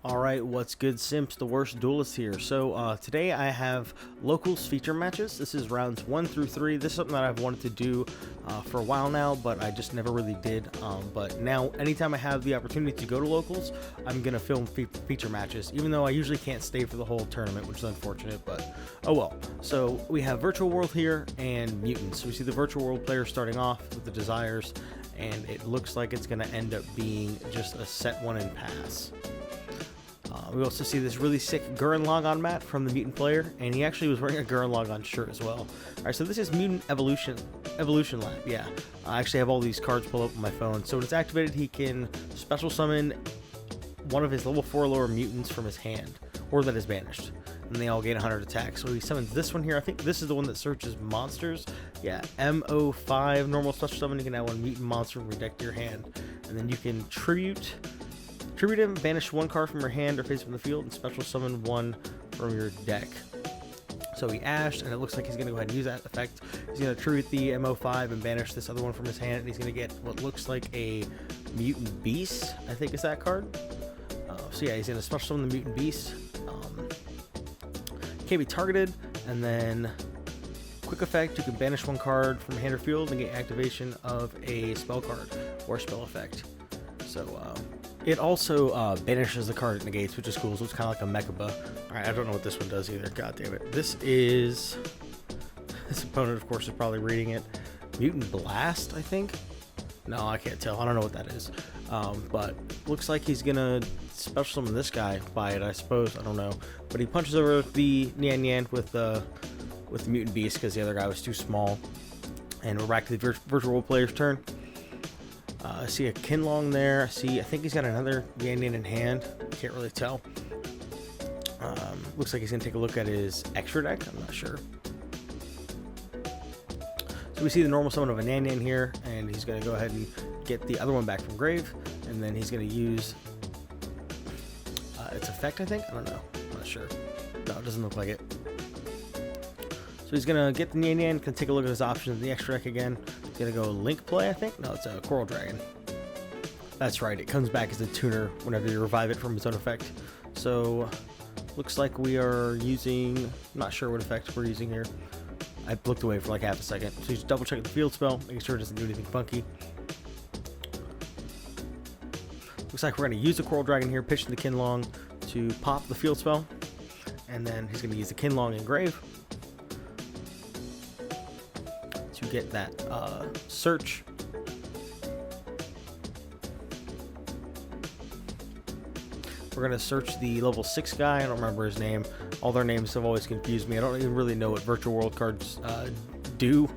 Alright, what's good, Simps? The worst duelist here. So today I have locals feature matches. This is rounds 1 through 3. This is something that I've wanted to do for a while now, but I just never really did. But now, anytime I have the opportunity to go to locals, I'm going to film feature matches, even though I usually can't stay for the whole tournament, which is unfortunate, but oh well. So we have Virtual World here and Mutants. So we see the Virtual World player starting off with the Desires, and it looks like it's going to end up being just a set one and pass. We also see this really sick Gurren Lagann mat from the Mutant player, and he actually was wearing a Gurren Lagann shirt as well. Alright, so this is Mutant Evolution Lab, yeah. I actually have all these cards pulled up on my phone. So when it's activated, he can special summon one of his level 4 lower mutants from his hand, or that is banished. And they all gain 100 attack. So he summons this one here. I think this is the one that searches monsters. Yeah, MO5, normal special summon. You can add one mutant monster from your deck to your hand. And then you can tribute him, banish one card from your hand or face from the field, and special summon one from your deck. So he ashed, and it looks like he's going to go ahead and use that effect. He's going to tribute the MO5 and banish this other one from his hand, and he's going to get what looks like a Mutant Beast, I think is that card. So yeah, he's going to special summon the Mutant Beast. Can't be targeted, and then quick effect, you can banish one card from hand or field and get activation of a spell card or spell effect. So it also banishes the card it negates, which is cool. So it's kind of like a Mechaba. Alright, I don't know what this one does either. God damn it. This opponent, of course, is probably reading it. Mutant Blast, I think? No, I can't tell. I don't know what that is. But looks like he's gonna special summon this guy by it, I suppose. I don't know. But he punches over the Nyan Nyan with the Mutant Beast because the other guy was too small. And we're back to the Virtual World player's turn. I see a Kinlong there. I think he's got another Nyan Nyan in hand. Can't really tell. Looks like he's going to take a look at his extra deck. I'm not sure. So we see the normal summon of a Nyan Nyan here, and he's going to go ahead and get the other one back from grave, and then he's going to use its effect, I think? I don't know. I'm not sure. No, it doesn't look like it. So he's going to get the Nyan Nyan, going to take a look at his options in the extra deck again. He's going to go Link play, I think? No, it's a Coral Dragon. That's right, it comes back as a tuner whenever you revive it from its own effect. So, looks like we are using... I'm not sure what effect we're using here. I looked away for like half a second. So you just double check the field spell, making sure it doesn't do anything funky. Looks like we're going to use the Coral Dragon here, pitch the Kinlong to pop the field spell. And then he's going to use the Kinlong in grave to get that search. We're going to search the level 6 guy. I don't remember his name. All their names have always confused me. I don't even really know what Virtual World cards do.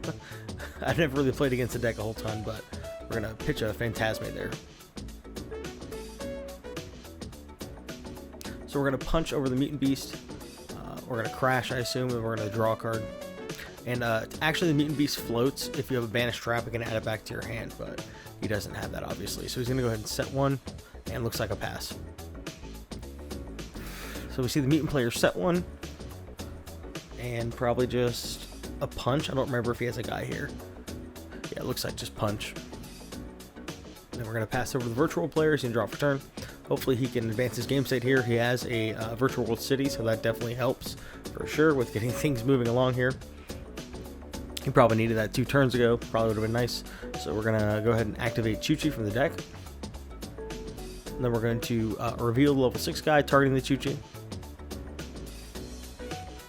I've never really played against the deck a whole ton, but we're going to pitch a Phantasme there. So we're going to punch over the Mutant Beast. We're going to crash, I assume, and we're going to draw a card. And actually, the Mutant Beast floats. If you have a banished trap, it can add it back to your hand, but he doesn't have that, obviously. So he's going to go ahead and set one, and looks like a pass. So we see the Mutant player set one, and probably just a punch. I don't remember if he has a guy here. Yeah, it looks like just punch. Then we're going to pass over to the Virtual player. He's going to draw for turn. Hopefully he can advance his game state here. He has a Virtual World City, so that definitely helps for sure with getting things moving along here. He probably needed that 2 turns ago. Probably would have been nice. So we're going to go ahead and activate Chuchi from the deck. And then we're going to reveal the level 6 guy targeting the Chuchi.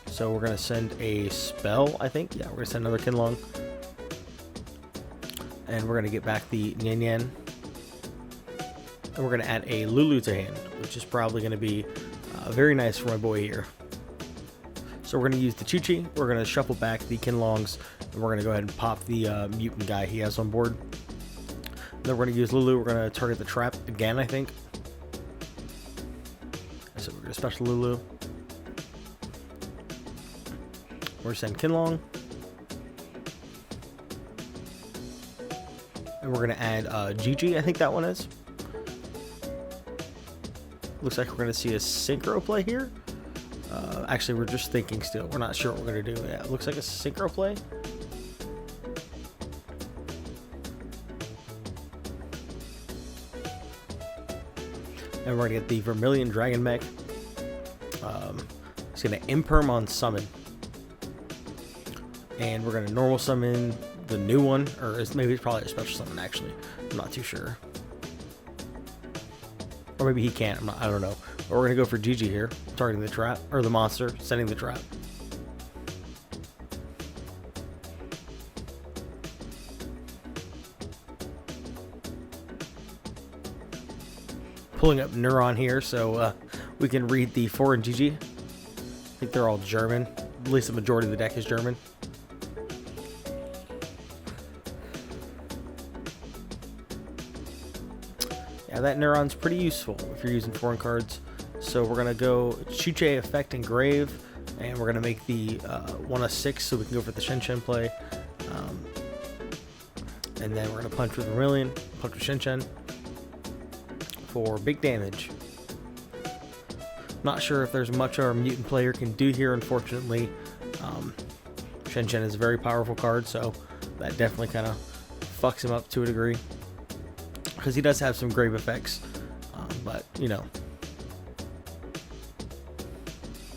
So we're going to send a spell, I think. Yeah, we're going to send another Kinlong. And we're going to get back the Nyan Nyan. And we're going to add a Lulu to hand, which is probably going to be very nice for my boy here. So we're going to use the Chuchi. We're going to shuffle back the Kinlongs. And we're going to go ahead and pop the mutant guy he has on board. And then we're going to use Lulu. We're going to target the trap again, I think. So we're going to special Lulu. We're going to send Kinlong. And we're going to add Gigi, I think that one is. Looks like we're going to see a Synchro play here. Actually, we're just thinking still. We're not sure what we're going to do. Yeah, it looks like a Synchro play. And And we're going to get the Vermilion Dragon Mech. It's going to Imperm on summon. And we're going to normal summon the new one, or maybe it's probably a special summon actually. I'm not too sure. Or maybe he can't. I don't know. But we're going to go for Gigi here, targeting the trap, or the monster, sending the trap. Pulling up Neuron here so we can read the foreign Gigi. I think they're all German. At least the majority of the deck is German. Yeah, that Neuron's pretty useful if you're using foreign cards. So we're going to go Chuche Effect Engrave, and we're going to make the 1 of 6 so we can go for the Shen play. And then we're going to punch with Vermilion, punch with Shen for big damage. Not sure if there's much our mutant player can do here, unfortunately. Shen is a very powerful card, so that definitely kind of fucks him up to a degree. Because he does have some grave effects, but, you know.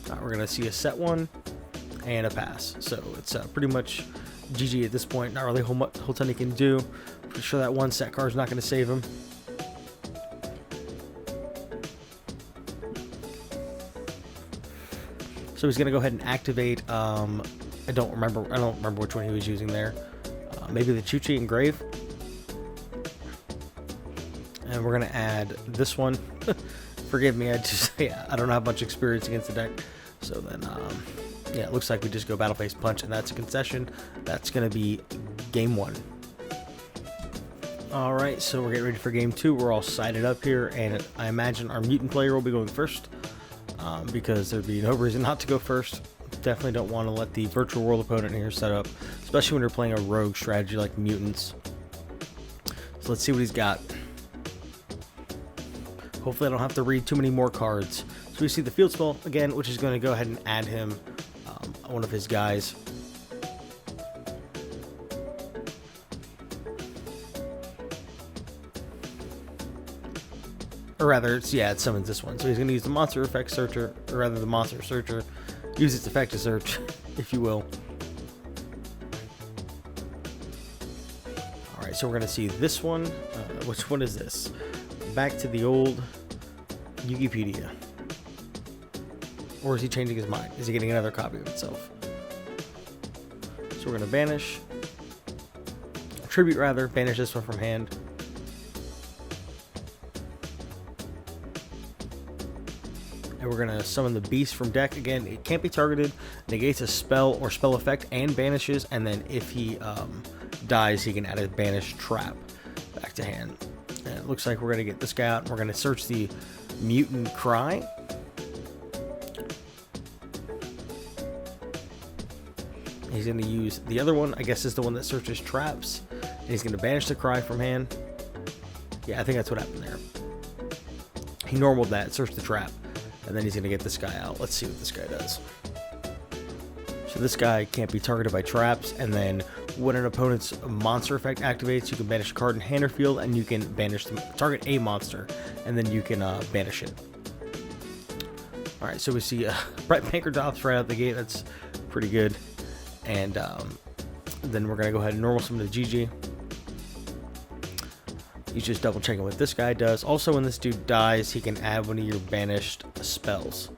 We're going to see a set 1 and a pass. So it's pretty much GG at this point. Not really a whole ton he can do. Pretty sure that 1 set card is not going to save him. So he's going to go ahead and activate, I don't remember which one he was using there. Maybe the Chuchi Engrave. And we're going to add this one. Forgive me, I don't have much experience against the deck. So then, yeah, it looks like we just go Battle Phase Punch, and that's a concession. That's going to be Game 1. Alright, so we're getting ready for Game 2. We're all sided up here, and I imagine our mutant player will be going first. Because there'd be no reason not to go first. Definitely don't want to let the virtual world opponent here set up, especially when you're playing a rogue strategy like mutants. So let's see what he's got. Hopefully I don't have to read too many more cards. So we see the field spell again, which is going to go ahead and add him one of his guys. Or rather, it summons this one. So he's going to use the Monster Effect Searcher, or rather the Monster Searcher. Use its effect to search, if you will. Alright, so we're going to see this one. Which one is this? Back to the old Wikipedia. Or is he changing his mind? Is he getting another copy of itself? So we're going to banish. Tribute, rather. Banish this one from hand. And we're going to summon the beast from deck. Again, it can't be targeted. Negates a spell or spell effect and banishes. And then if he dies, he can add a banish trap back to hand. And it looks like we're going to get this guy out. And we're going to search the Mutant Cry. He's going to use the other one, I guess is the one that searches traps. And he's going to banish the Cry from hand. Yeah, I think that's what happened there. He normaled that, searched the trap. And then he's going to get this guy out. Let's see what this guy does. So this guy can't be targeted by traps. And then when an opponent's monster effect activates, you can banish a card in hand or field. And you can banish target a monster. And then you can banish it. Alright, so we see Bright Banker drops right out the gate. That's pretty good. And then we're going to go ahead and normal summon the GG. He's just double checking what this guy does. Also, when this dude dies, he can add one of your banished spells.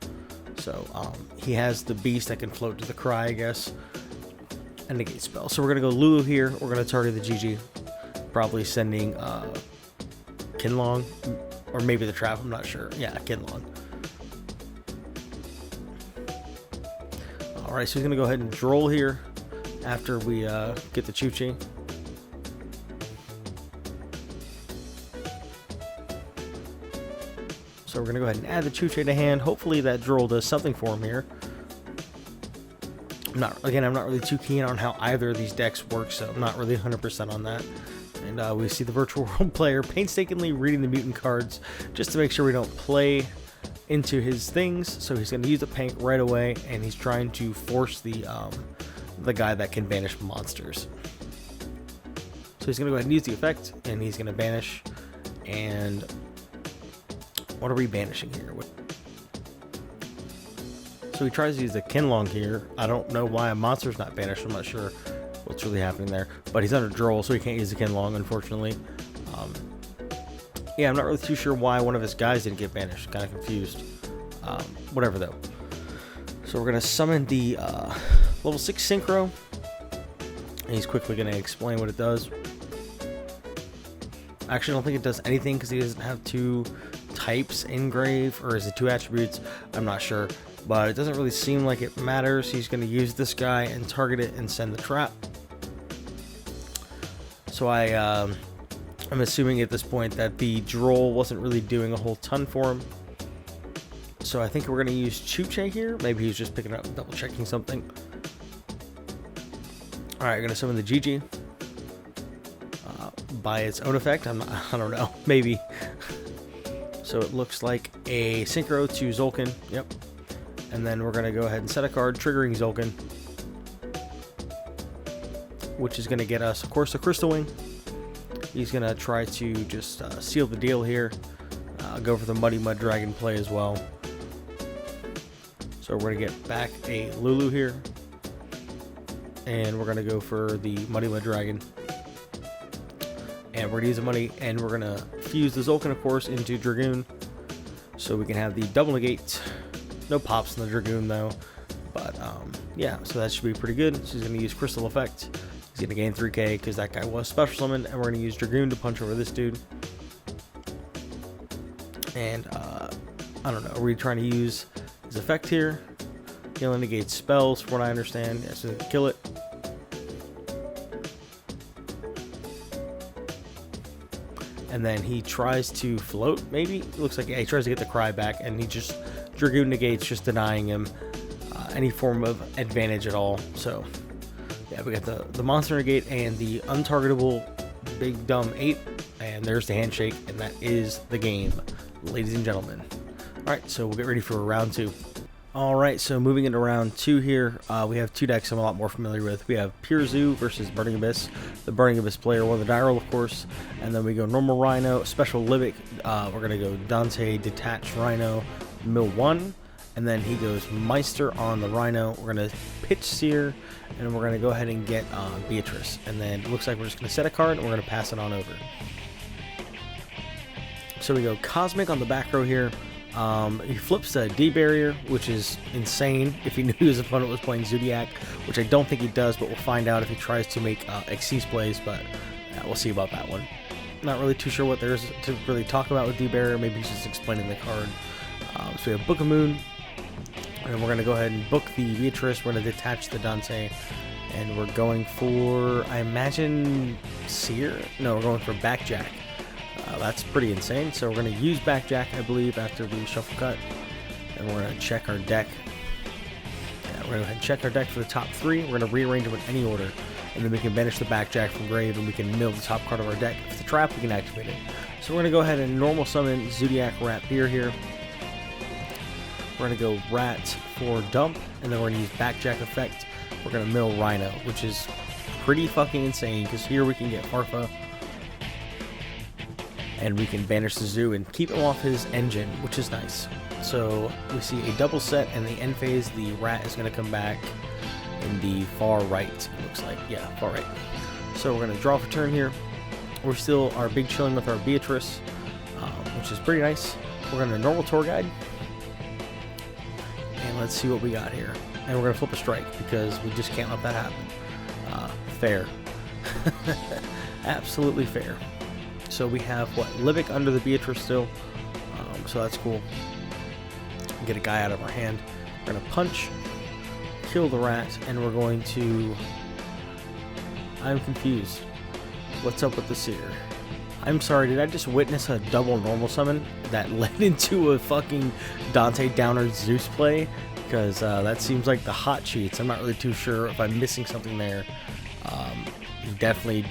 So he has the beast that can float to the Cry, I guess, and negate spell. So we're going to go Lulu here. We're going to target the GG. Probably sending Kinlong, or maybe the trap, I'm not sure. Yeah, Kinlong. Alright, so he's going to go ahead and droll here after we get the Chuchi. So we're going to go ahead and add the Chuchi to hand. Hopefully that droll does something for him here. I'm not really too keen on how either of these decks work, so I'm not really 100% on that. And we see the virtual world player painstakingly reading the mutant cards just to make sure we don't play into his things. So he's going to use the Pank right away, and he's trying to force the guy that can banish monsters. So he's going to go ahead and use the effect, and he's going to banish. And What are we banishing here? So he tries to use the Kinlong here. I don't know why a monster's not banished. I'm not sure what's really happening there. But he's under Droll, so he can't use the Kinlong, unfortunately. Yeah, I'm not really too sure why one of his guys didn't get banished. Kind of confused. Whatever, though. So we're going to summon the level 6 Synchro. And he's quickly going to explain what it does. Actually, I don't think it does anything because he doesn't have 2 types engrave, or is it 2 attributes? I'm not sure. But it doesn't really seem like it matters. He's going to use this guy and target it and send the trap. So I'm assuming at this point that the Droll wasn't really doing a whole ton for him. So I think we're going to use Chuche here. Maybe he's just picking up and double checking something. Alright, we're going to summon the GG. By its own effect. I don't know. Maybe. So it looks like a Synchro to Zolkin. Yep. And then we're going to go ahead and set a card, triggering Zolkin. Which is going to get us, of course, a Crystal Wing. He's going to try to just seal the deal here. Go for the Muddy Mud Dragon play as well. So we're going to get back a Lulu here. And we're going to go for the Muddy Mud Dragon. And we're going to use the money, and we're going to fuse the Zolkin, of course, into Dragoon. So we can have the double negate. No pops in the Dragoon, though. But, yeah, so that should be pretty good. So he's going to use Crystal Effect. He's going to gain 3k because that guy was special summoned. And we're going to use Dragoon to punch over this dude. And, I don't know. Are we trying to use his effect here? He only negates spells, from what I understand. Yeah, so kill it. And then he tries to float, maybe? It looks like, yeah, he tries to get the Cry back, and he just, Dragoon negates, just denying him any form of advantage at all. So, yeah, we got the Monster Negate and the untargetable Big Dumb 8, and there's the handshake, and that is the game, ladies and gentlemen. Alright, so we'll get ready for round 2. Alright, so moving into round 2 here, we have 2 decks I'm a lot more familiar with. We have Pure Zoo versus Burning Abyss. The Burning Abyss player won the die roll, of course. And then we go Normal Rhino, Special Libic. We're going to go Dante, Detached Rhino, Mill 1. And then he goes Meister on the Rhino. We're going to pitch Seer, and we're going to go ahead and get Beatrice. And then it looks like we're just going to set a card, and we're going to pass it on over. So we go Cosmic on the back row here. He flips the D barrier, which is insane if he knew his opponent was playing Zodiac, which I don't think he does, but we'll find out if he tries to make Xyz plays, but we'll see about that one. Not really too sure what there is to really talk about with D barrier. Maybe he's just explaining the card. So we have Book of Moon, and we're going to go ahead and book the Beatrice. We're going to detach the Dante, and we're going for, I imagine, Seer? No, we're going for Backjack. That's pretty insane. So we're going to use Backjack, I believe, after we shuffle cut. And we're going to check our deck. Yeah, we're going to go ahead and check our deck for the top 3. We're going to rearrange them in any order. And then we can banish the Backjack from grave, and we can mill the top card of our deck. If it's a trap, we can activate it. So we're going to go ahead and normal summon Zodiac Rat Beer here. We're going to go Rat for Dump, and then we're going to use Backjack effect. We're going to mill Rhino, which is pretty fucking insane, because here we can get Farfa. And we can banish the Zoo and keep him off his engine, which is nice. So we see a double set, and the end phase, the Rat is going to come back in the far right, it looks like. Yeah, far right. So we're going to draw for turn here. We're still our big chilling with our Beatrice, which is pretty nice. We're going to normal tour guide. And let's see what we got here. And we're going to flip a strike, because we just can't let that happen. Fair. Absolutely fair. So we have, what, Libic under the Beatrice still. So that's cool. Get a guy out of our hand. We're going to punch, kill the Rat, and we're going to... I'm confused. What's up with the Seer? I'm sorry, did I just witness a double normal summon that led into a fucking Dante Downer Zeus play? Because that seems like the hot cheats. I'm not really too sure if I'm missing something there. He definitely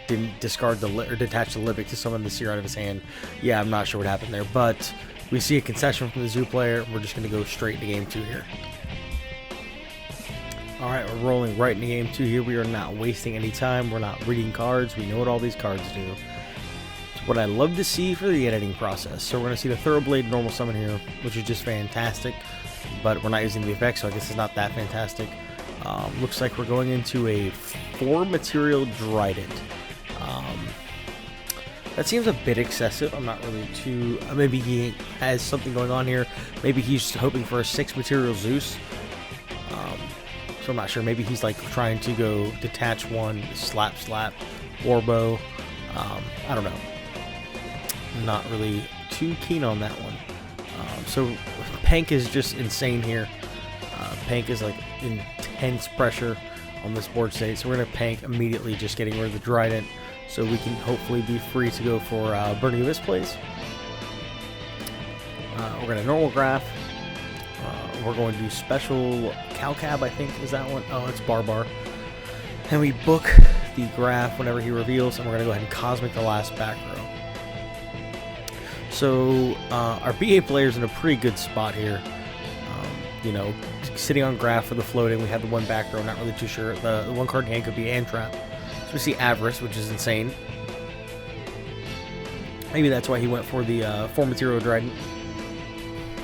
didn't discard or detach the Libic to summon the Seer out of his hand. Yeah, I'm not sure what happened there, but we see a concession from the Zoo player. We're just going to go straight into game 2 here. Alright, we're rolling right into game 2 here. We are not wasting any time. We're not reading cards. We know what all these cards do. what I love to see for the editing process. So we're going to see the Thoroughblade normal summon here, which is just fantastic, but we're not using the effects, so I guess it's not that fantastic. Looks like we're going into a 4 material Trident. That seems a bit excessive. I'm not really too... maybe he has something going on here. Maybe he's hoping for a 6 material Zeus. So I'm not sure. Maybe he's like trying to go detach 1, slap, warbow. I don't know. I'm not really too keen on that one. So Pank is just insane here. Pank is like intense pressure on this board state. So we're going to Pank immediately, just getting rid of the Trident, so we can hopefully be free to go for Burning Abyss plays. We're going to normal graph. We're going to do special Calcab, I think is that one. Oh, it's Barbar. And we book the graph whenever he reveals, and we're going to go ahead and Cosmic the last back row. So our BA player's in a pretty good spot here. You know, sitting on graph for the floating. We have the 1 back row, not really too sure. The 1 card in hand could be Antrap. So we see Avarice, which is insane. Maybe that's why he went for the 4 material Trident,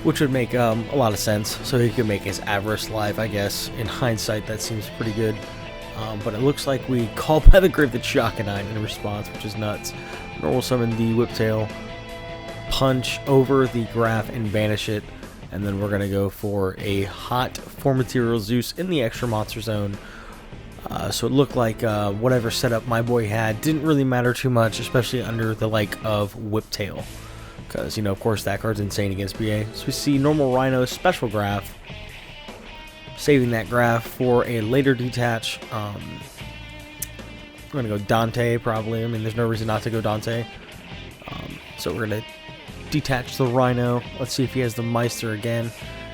which would make a lot of sense. So he could make his Avarice live, I guess. In hindsight, that seems pretty good. But it looks like we call by the grave the Shokanine in response, which is nuts. Normal summon the Whiptail, punch over the graph and banish it. And then we're going to go for a hot 4 material Zeus in the extra monster zone. So it looked like whatever setup my boy had didn't really matter too much, especially under the like of Whiptail. Because, you know, of course that card's insane against BA. So we see normal Rhino special graph. Saving that graph for a later detach. I'm going to go Dante probably. I mean, there's no reason not to go Dante. So we're going to detach the Rhino. Let's see if he has the Meister again.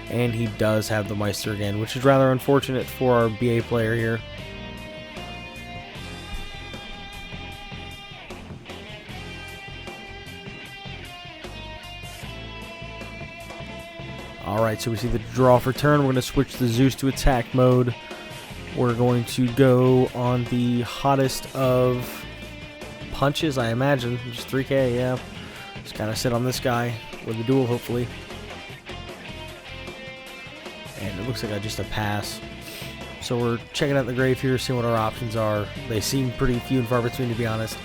And he does have the Meister again, which is rather unfortunate for our BA player here. Alright, so we see the draw for turn. We're going to switch the Zeus to attack mode. We're going to go on the hottest of punches, I imagine. Just 3k, yeah. Just kind of sit on this guy with the duel, hopefully. And it looks like just a pass. So we're checking out the grave here, seeing what our options are. They seem pretty few and far between, to be honest.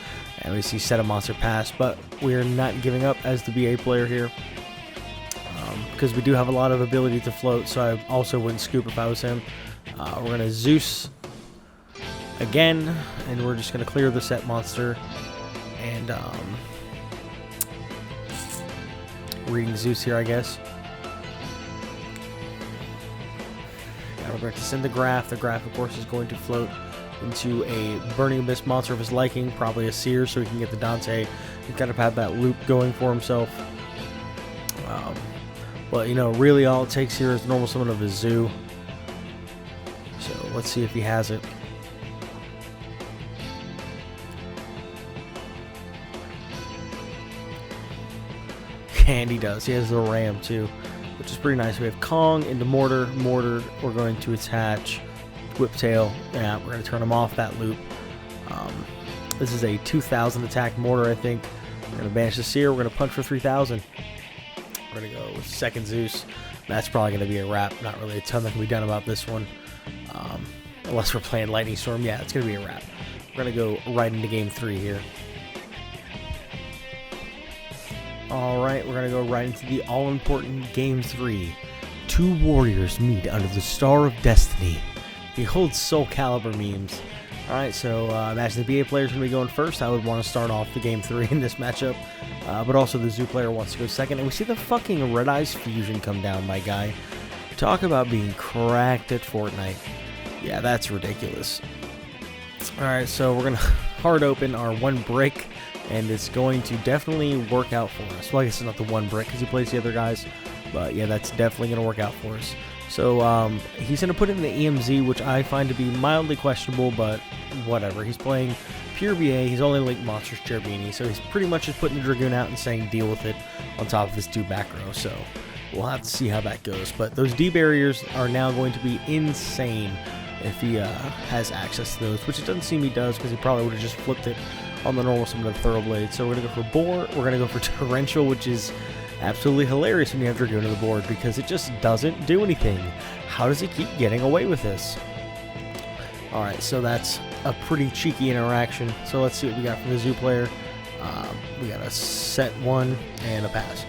And we see set a monster pass, but we're not giving up as the BA player here. Because we do have a lot of ability to float, so I also wouldn't scoop if I was him. We're going to Zeus again, and we're just going to clear the set monster. And reading Zeus here, I guess. Now we're going to send the graph. The graph, of course, is going to float into a Burning Abyss monster of his liking, probably a Seer, so he can get the Dante. He's got to have that loop going for himself. But, you know, really all it takes here is the normal summon of his Zoo. So, let's see if he has it. And he does. He has the Ram, too, which is pretty nice. We have Kong into Mortar. Mortar, we're going to attach Whiptail. Yeah, we're going to turn him off that loop. This is a 2,000 attack Mortar, I think. We're going to banish the Seer. We're going to punch for 3,000. We're going to go with second Zeus. That's probably going to be a wrap. Not really a ton that can be done about this one. Unless we're playing Lightning Storm. Yeah, it's going to be a wrap. We're going to go right into game 3 here. Alright, we're going to go right into the all-important game 3. 2 warriors meet under the Star of Destiny. The old Soul Calibur memes. Alright, so imagine the BA player's going to be going first. I would want to start off the game 3 in this matchup. But also the Zoo player wants to go second. And we see the fucking Red Eyes Fusion come down, my guy. Talk about being cracked at Fortnite. Yeah, that's ridiculous. Alright, so we're going to hard open our 1 brick. And it's going to definitely work out for us. Well, I guess it's not the 1 brick because he plays the other guys. But yeah, that's definitely going to work out for us. So he's going to put in the EMZ, which I find to be mildly questionable, but whatever. He's playing pure BA. He's only linked Monsters Cherubini, so he's pretty much just putting the Dragoon out and saying deal with it on top of his 2 back row. So we'll have to see how that goes. But those D barriers are now going to be insane if he has access to those, which it doesn't seem he does because he probably would have just flipped it on the normal summon of the Thoroughblade. So we're going to go for Boar, we're going to go for Torrential, which is absolutely hilarious when you have Dragoon on the board because it just doesn't do anything. How does he keep getting away with this? Alright, so that's a pretty cheeky interaction. So let's see what we got from the Zoo player. We got a set 1 and a pass.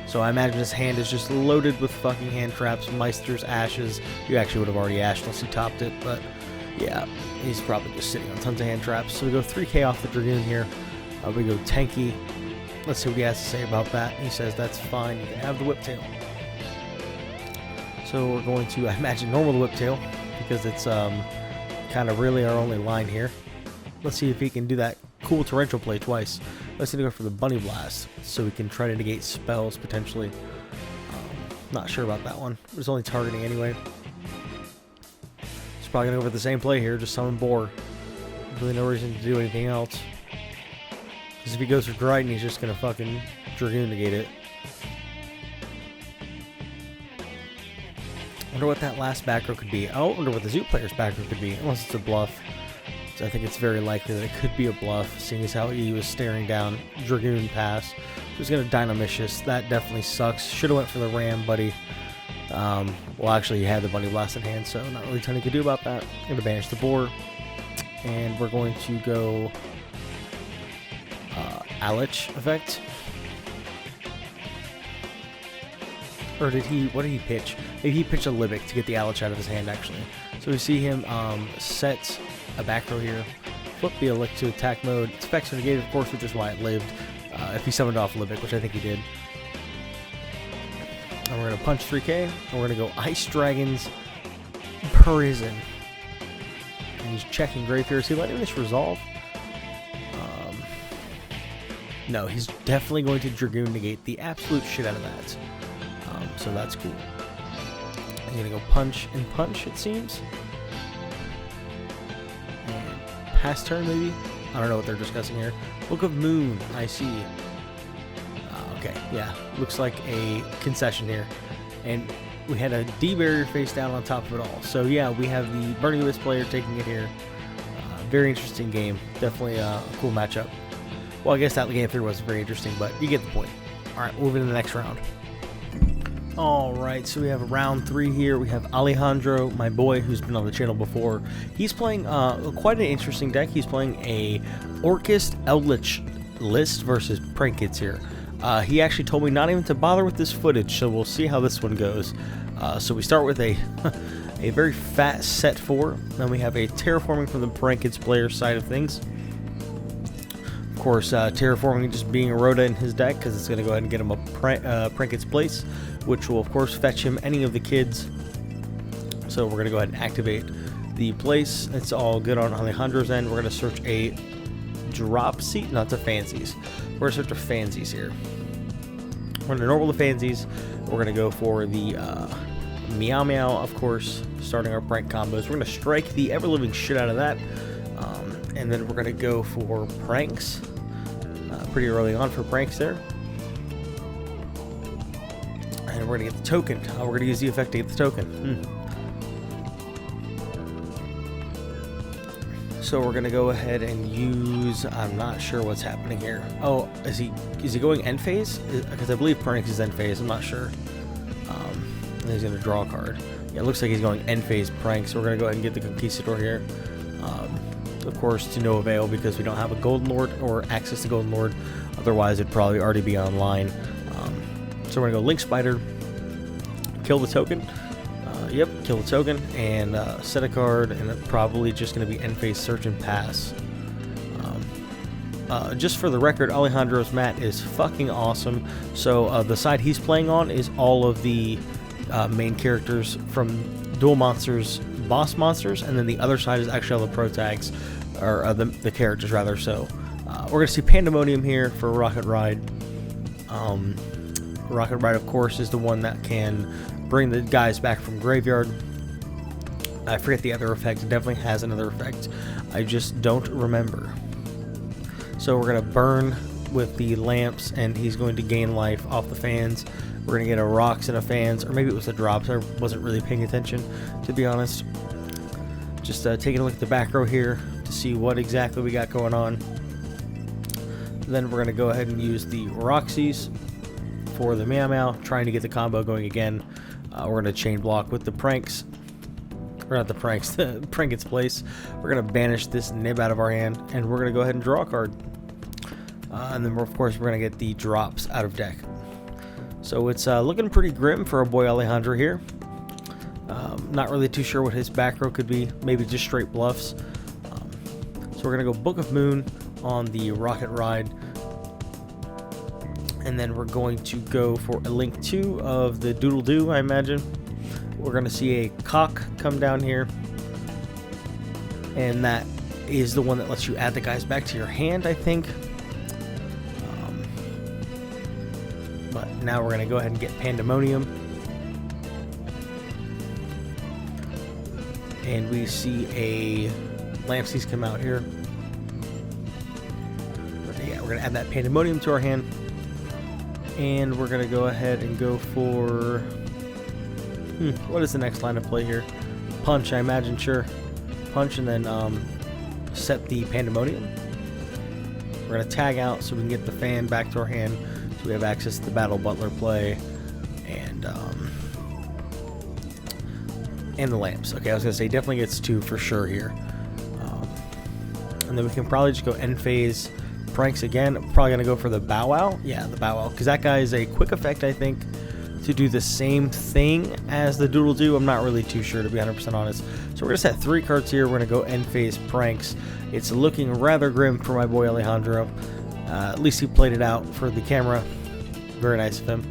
So I imagine his hand is just loaded with fucking hand traps, Meister's Ashes. You actually would have already ashed unless he topped it, but yeah, he's probably just sitting on tons of hand traps. So we go 3k off the Dragoon here. We go tanky. Let's see what he has to say about that. He says that's fine, you can have the Whiptail. So we're going to, I imagine, normal the Whiptail because it's kind of really our only line here. Let's see if he can do that cool torrential play twice. Let's go for the Bunny Blast so we can try to negate spells potentially. Not sure about that one. It was only targeting anyway. He's probably gonna go for the same play here, just summon Boar. Really no reason to do anything else. Because if he goes for Dryden, he's just gonna fucking Dragoon negate it. Wonder what that last back row could be. I wonder what the Zoo player's back row could be, unless it's a bluff. So I think it's very likely that it could be a bluff, seeing as how he was staring down Dragoon pass. He's going to Dynamicious. That definitely sucks. Should have went for the Ram, buddy. Well, actually, he had the Bunny Blast in hand, so not really a ton he could do about that. Going to banish the Boar. And we're going to go Alich effect. Or did he, what did he pitch? Maybe he pitched a Libic to get the Alich out of his hand, actually. So we see him set a back row here, flip the Elect to attack mode. Its effects are negated, of course, which is why it lived. If he summoned off Libic, which I think he did. And we're going to punch 3k, and we're going to go Ice Dragon's Prison. And he's checking Graveyard. Is he letting this resolve? No, he's definitely going to Dragoon negate the absolute shit out of that. So that's cool. I'm going to go punch and punch, it seems. Pass turn, maybe? I don't know what they're discussing here. Book of Moon, I see. Okay, yeah. Looks like a concession here. And we had a D-barrier face down on top of it all. So yeah, we have the Burning Abyss player taking it here. Very interesting game. Definitely a cool matchup. Well, I guess that game 3 was very interesting, but you get the point. Alright, moving to the next round. Alright, so we have round 3 here. We have Alejandro, my boy, who's been on the channel before. He's playing quite an interesting deck. He's playing a Orcust Eldritch list versus Prankits here. He actually told me not even to bother with this footage, so we'll see how this one goes. So we start with a a very fat set 4. Then we have a Terraforming from the Prankits player side of things. Of course, Terraforming just being a Rhoda in his deck because it's going to go ahead and get him a Prankits place, which will of course fetch him any of the kids. So we're going to go ahead and activate the place. It's all good on Alejandro's end. We're going to search a drop seat, not to fancies. We're going to search a fancies here. We're going to normal the fancies. We're going to go for the Meow Meow, of course, starting our prank combos. We're going to strike the ever-living shit out of that. And then we're going to go for pranks. Pretty early on for pranks there. And we're going to get the token. We're going to use the effect to get the token. So we're going to go ahead and use... I'm not sure what's happening here. Oh, is he going end phase? Because I believe pranks is end phase. I'm not sure. And he's going to draw a card. Yeah, it looks like he's going end phase pranks. So we're going to go ahead and get the Conquistador here. Of course, to no avail because we don't have a Golden Lord or access to Golden Lord. Otherwise, it'd probably already be online. So we're going to go Link Spider, kill the token. Yep, kill the token, and set a card, and it's probably just going to be end phase search and pass. Just for the record, Alejandro's mat is fucking awesome. So the side he's playing on is all of the main characters from Duel Monsters, boss monsters, and then the other side is actually all the pro tags, or the characters rather. So we're going to see Pandemonium here for Rocket Ride. Rocket Ride, of course, is the one that can bring the guys back from graveyard. I forget the other effect. It definitely has another effect. I just don't remember. So we're going to burn with the lamps, and he's going to gain life off the fans. We're going to get a rocks and a fans, or maybe it was the drops. I wasn't really paying attention, to be honest. Just taking a look at the back row here. to see what exactly we got going on. Then we're going to go ahead and use the Roxy's for the Meow Meow, trying to get the combo going again. We're going to chain block with the Pranks. Or not the Pranks, the Pranket's Place. We're going to banish this Nib out of our hand, and we're going to go ahead and draw a card. And then, of course, we're going to get the drops out of deck. So it's looking pretty grim for our boy Alejandro here. Not really too sure what his back row could be. Maybe just straight bluffs. So we're going to go Book of Moon on the Rocket Ride. And then we're going to go for a Link 2 of the Doodle Doo, I imagine. We're going to see a Cock come down here. And that is the one that lets you add the guys back to your hand, I think. But now we're going to go ahead and get Pandemonium. And we see a Lampsies come out here. Yeah, we're going to add that Pandemonium to our hand. And we're going to go ahead and go for... what is the next line of play here? Punch, I imagine, sure. Punch and then set the Pandemonium. We're going to tag out so we can get the fan back to our hand. So we have access to the Battle Butler play. And the lamps. Okay, I was going to say definitely gets 2 for sure here. And then we can probably just go end phase Pranks again. Probably going to go for the Bow Wow. Yeah, the Bow Wow. Because that guy is a quick effect, I think, to do the same thing as the Doodle Doo. I'm not really too sure, to be 100% honest. So we're going to set 3 cards here. We're going to go end phase Pranks. It's looking rather grim for my boy Alejandro. At least he played it out for the camera. Very nice of him.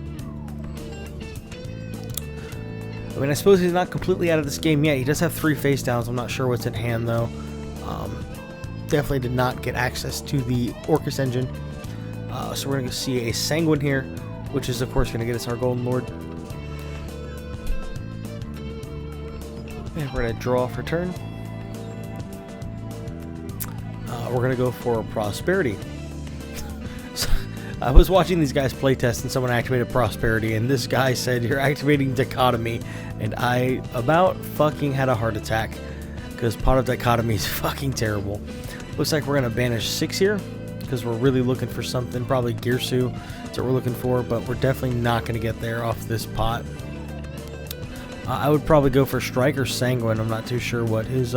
I mean, I suppose he's not completely out of this game yet. He does have 3 face downs. I'm not sure what's in hand, though. Definitely did not get access to the Orcus engine. So we're going to see a Sanguine here, which is, of course, going to get us our Golden Lord. And we're going to draw for turn. We're going to go for Prosperity. I was watching these guys play test and someone activated Prosperity, and this guy said, "You're activating Dichotomy," and I about fucking had a heart attack because Pot of Dichotomy is fucking terrible. Looks like we're going to banish 6 here because we're really looking for something, probably Girsu. That's what we're looking for, but we're definitely not going to get there off this pot. I would probably go for Strike or Sanguine. I'm not too sure what his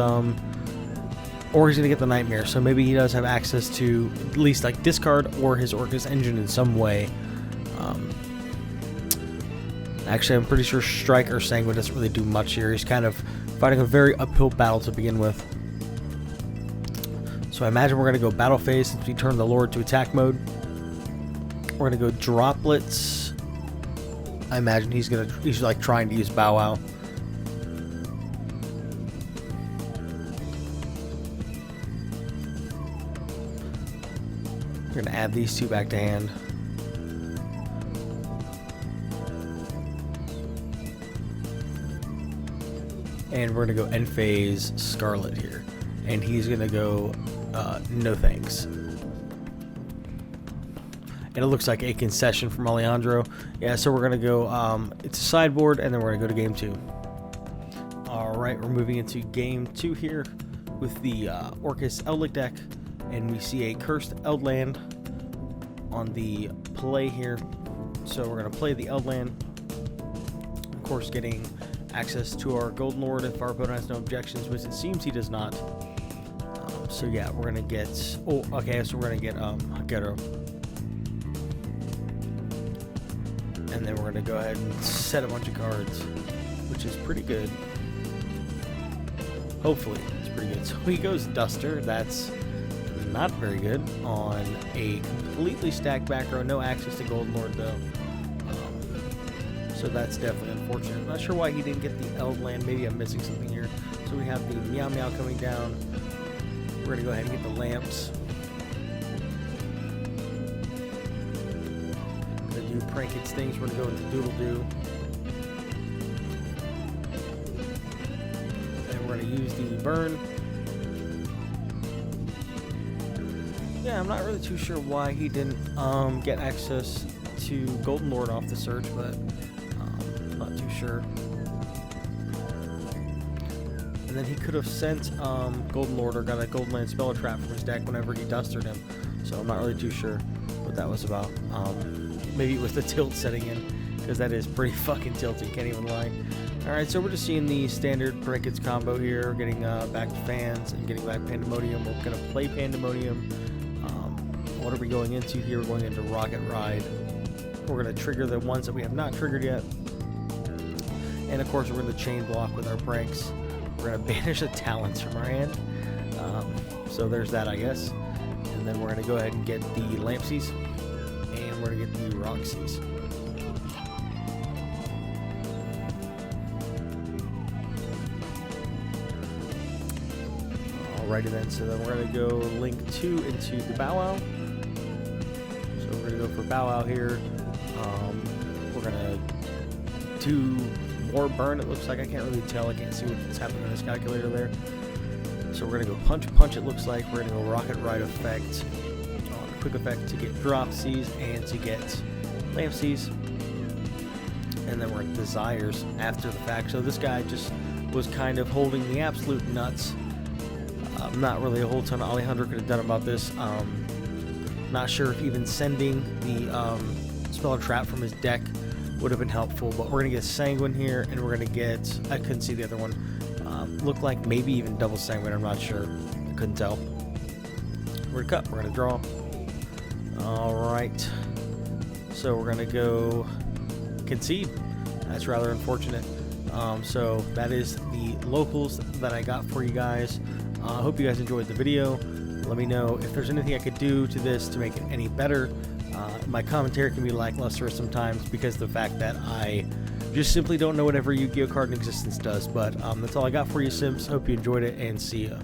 or he's going to get the Nightmare, so maybe he does have access to at least like discard or his Orcus engine in some way. Actually, I'm pretty sure Strike or Sanguine doesn't really do much here. He's kind of fighting a very uphill battle to begin with. So I imagine we're going to go Battle Phase since we turn the Lord to attack mode. We're going to go Droplets. I imagine he's like trying to use Bow Wow. We're going to add these 2 back to hand. And we're going to go end phase Scarlet here. And he's going to go no thanks. And it looks like a concession from Alejandro. Yeah, so we're going to go, it's a sideboard, and then we're going to go to game 2. Alright, we're moving into game 2 here with the Orcus Eldlik deck. And we see a Cursed Eldland on the play here. So we're going to play the Eldland. Of course, getting access to our Golden Lord if our opponent has no objections, which it seems he does not. So yeah, we're gonna get. Oh, okay. So we're gonna get Meguro, and then we're gonna go ahead and set a bunch of cards, which is pretty good. Hopefully, it's pretty good. So he goes Duster. That's not very good on a completely stacked back row. No access to Golden Lord though. So that's definitely unfortunate. I'm not sure why he didn't get the Eldland. Maybe I'm missing something here. So we have the Meow Meow coming down. We're going to go ahead and get the Lamps. We're going to do Pranket's things. We're going to go into Doodle Doo. And we're going to use the Burn. Yeah, I'm not really too sure why he didn't get access to Golden Lord off the search, but not too sure. And then he could have sent Golden Lord or got a Golden Land Spell Trap from his deck whenever he dusted him. So I'm not really too sure what that was about. Maybe it was the tilt setting in, because that is pretty fucking tilty, can't even lie. Alright, so we're just seeing the standard Trinkets combo here, getting back to Fans and getting back Pandemonium. We're going to play Pandemonium. What are we going into here? We're going into Rocket Ride. We're going to trigger the ones that we have not triggered yet. And of course, we're going to chain block with our pranks. We're going to banish the talents from our hand. So there's that, I guess. And then we're going to go ahead and get the Lampsies. And we're going to get the Roxy's. Alrighty then, so then we're going to go link 2 into the Bow Wow. So we're going to go for Bow Wow here. We're going to do more burn, it looks like. I can't really tell. I can't see what's happening in this calculator there. So we're going to go punch, it looks like. We're going to go Rocket Ride effect, quick effect to get Dropsies and to get Lampsies. And then we're at Desires after the fact. So this guy just was kind of holding the absolute nuts. Not really a whole ton of Alejandro could have done about this. Not sure if even sending the Spell Trap from his deck would have been helpful, but we're going to get Sanguine here, and we're going to get, I couldn't see the other one, looked like maybe even double Sanguine, I'm not sure, I couldn't tell. We're going to cut, we're going to draw. Alright, so we're going to go Concede. That's rather unfortunate. So that is the locals that I got for you guys. I hope you guys enjoyed the video. Let me know if there's anything I could do to this to make it any better. My commentary can be lackluster sometimes because of the fact that I just simply don't know what every Yu-Gi-Oh card in existence does. But that's all I got for you, Sims. Hope you enjoyed it, and see ya.